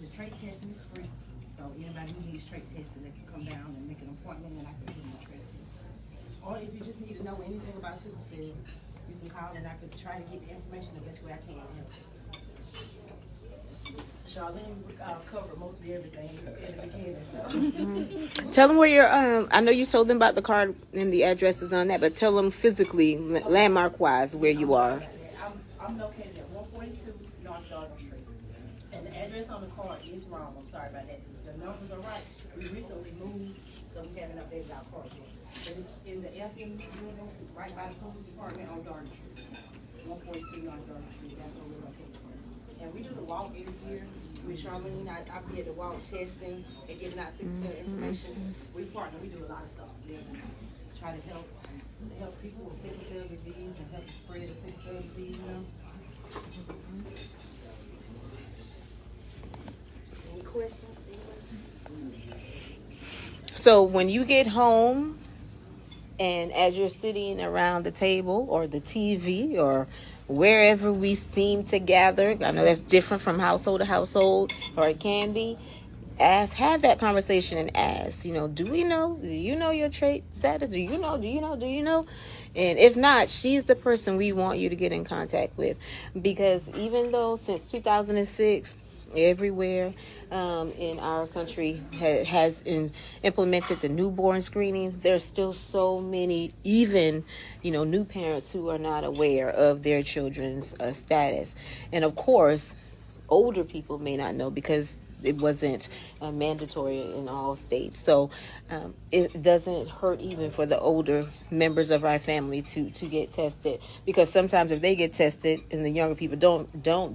The trait testing is free. So anybody who needs trait testing, they can come down and make an appointment and I can give them a trait test. Or if you just need to know anything about sickle cell, you can call and I can try to get the information the best way I can. Charlene covered mostly everything in the beginning. So. Tell them where you're. I know you told them about the card and the addresses on that, but tell them physically, landmark wise, where you are. I'm located at 142 North Dartmouth Street, and the address on the card is wrong. I'm sorry about that. The numbers are right. We recently moved, so we haven't updated our card yet. But it's in the FM building, right by the police department on Dartmouth Street. 142 North Dartmouth Street. That's where we're located. And we do the walk every year with Charlene. I'll be at the walk testing and giving out sickle cell information. We partner. We do a lot of stuff. We try to help people with sickle cell disease and help spread the sickle cell disease. You know. Any questions? So when you get home, and as you're sitting around the table or the TV or wherever we seem to gather, I know that's different from household to household, or it can be. Have that conversation and ask, do you know your trait status? Do you know? And if not, she's the person we want you to get in contact with, because even though since 2006, everywhere in our country has implemented the newborn screening, there's still so many, even, new parents who are not aware of their children's status. And of course, older people may not know because it wasn't mandatory in all states. So it doesn't hurt even for the older members of our family to get tested, because sometimes if they get tested and the younger people don't,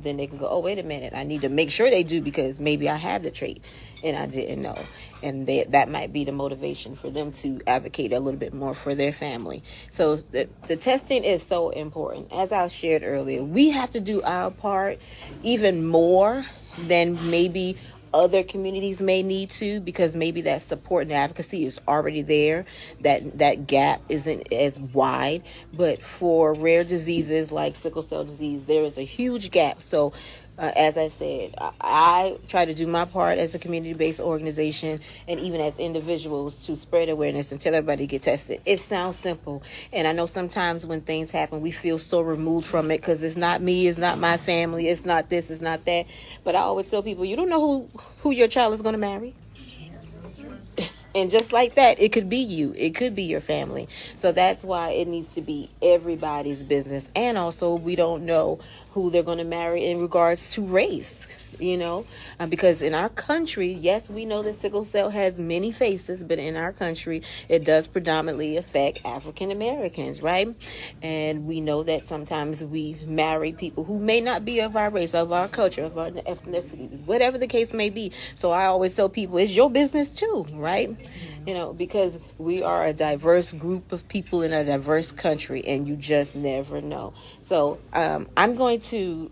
then they can go, oh, wait a minute, I need to make sure they do, because maybe I have the trait and I didn't know. And that might be the motivation for them to advocate a little bit more for their family. So the testing is so important. As I shared earlier, we have to do our part even more than maybe other communities may need to, because maybe that support and advocacy is already there. That gap isn't as wide. But for rare diseases like sickle cell disease, there is a huge gap. So as I said, I try to do my part as a community-based organization and even as individuals to spread awareness and tell everybody to get tested. It sounds simple. And I know sometimes when things happen, we feel so removed from it because it's not me, it's not my family, it's not this, it's not that. But I always tell people, you don't know who your child is going to marry. And just like that, it could be you. It could be your family. So that's why it needs to be everybody's business. And also, we don't know who they're going to marry in regards to race, because in our country, yes, we know that sickle cell has many faces, but in our country, it does predominantly affect African Americans, right? And we know that sometimes we marry people who may not be of our race, of our culture, of our ethnicity, whatever the case may be. So I always tell people, it's your business too, right? Because we are a diverse group of people in a diverse country, and you just never know. So I'm going to,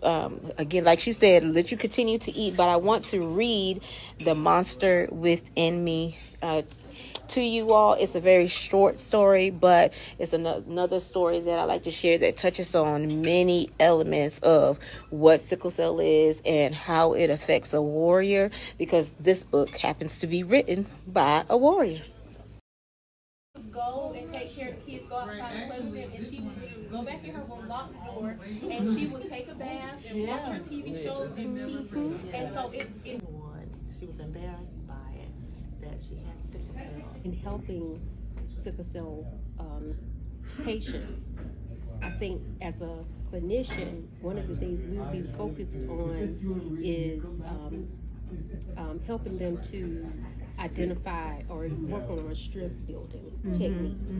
again, like she said, let you continue to eat, but I want to read The Monster Within Me to you all. It's a very short story, but it's another story that I like to share that touches on many elements of what sickle cell is and how it affects a warrior, because this book happens to be written by a warrior. Go and take care of the kids, go outside and play with them, and she would just go back in her room, lock the door, and she would take a bath and watch her TV shows in peace. And so she was embarrassed by it, that she had sickle cell. In helping sickle cell patients, I think as a clinician, one of the things we will be focused on is helping them to identify or work on our strength building techniques.